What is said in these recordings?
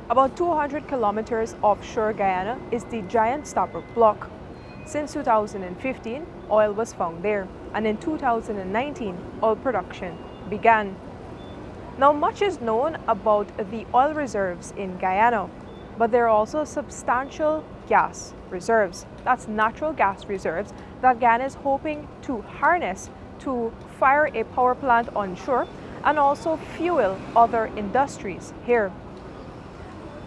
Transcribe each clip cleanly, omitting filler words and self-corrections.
About 200 kilometers offshore Guyana is the giant Stabroek Block. Since 2015, oil was found there, and in 2019, oil production began. Now, much is known about the oil reserves in Guyana, but there are also substantial gas reserves. That's natural gas reserves that Guyana is hoping to harness to fire a power plant onshore and also fuel other industries here.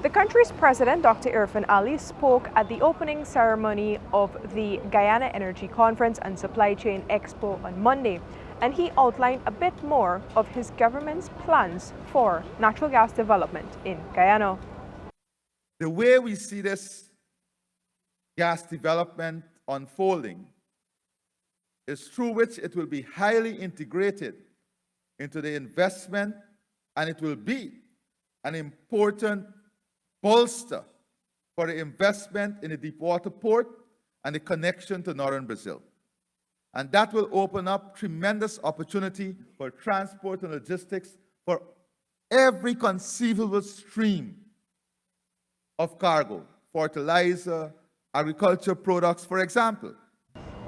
The country's president, Dr. Irfaan Ali, spoke at the opening ceremony of the Guyana Energy Conference and Supply Chain Expo on Monday, and he outlined a bit more of his government's plans for natural gas development in Guyana. The way we see this gas development unfolding is through which it will be highly integrated into the investment, and it will be an important bolster for the investment in the Deepwater port and the connection to northern Brazil. And that will open up tremendous opportunity for transport and logistics for every conceivable stream of cargo, fertilizer, agriculture products, for example.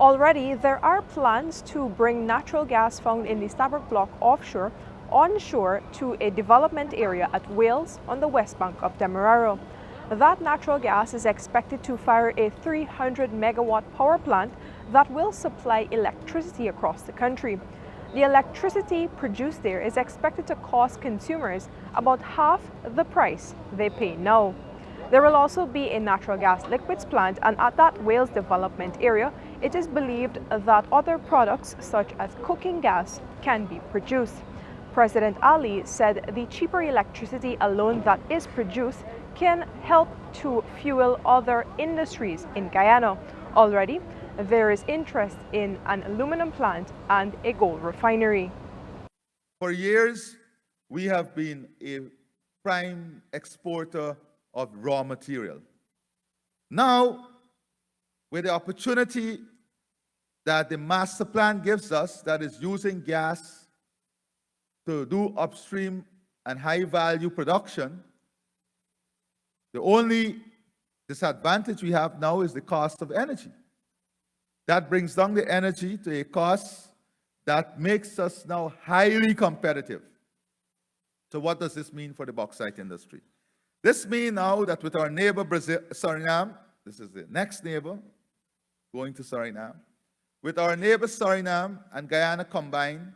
Already, there are plans to bring natural gas found in the Stabroek Block offshore onshore to a development area at Wales on the west bank of Demerara. That natural gas is expected to fire a 300 megawatt power plant that will supply electricity across the country. The electricity produced there is expected to cost consumers about half the price they pay now. There will also be a natural gas liquids plant, and at that Wales development area, it is believed that other products such as cooking gas can be produced. President Ali said the cheaper electricity alone that is produced can help to fuel other industries in Guyana. Already, there is interest in an aluminum plant and a gold refinery. For years, we have been a prime exporter of raw material. Now, with the opportunity that the master plan gives us, that is using gas to do upstream and high value production, the only disadvantage we have now is the cost of energy. That brings down the energy to a cost that makes us now highly competitive. So what does this mean for the bauxite industry? This means now that with our neighbor Brazil, Suriname, this is the next neighbor going to Suriname, with our neighbor Suriname and Guyana combined,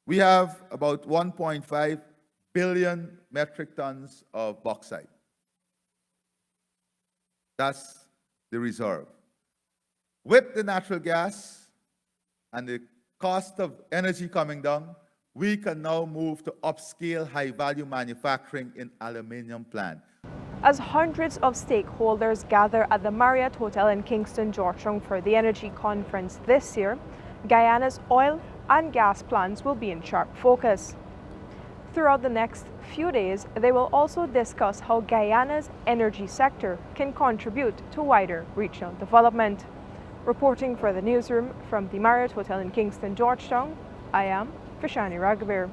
we have about 1.5 billion metric tons of bauxite. That's the reserve. With the natural gas and the cost of energy coming down, we can now move to upscale high-value manufacturing in aluminium plant. As hundreds of stakeholders gather at the Marriott Hotel in Kingston, Georgetown for the Energy Conference this year, Guyana's oil and gas plans will be in sharp focus. Throughout the next few days, they will also discuss how Guyana's energy sector can contribute to wider regional development. Reporting for the newsroom from the Marriott Hotel in Kingston, Georgetown, I am Vishani Raghavir.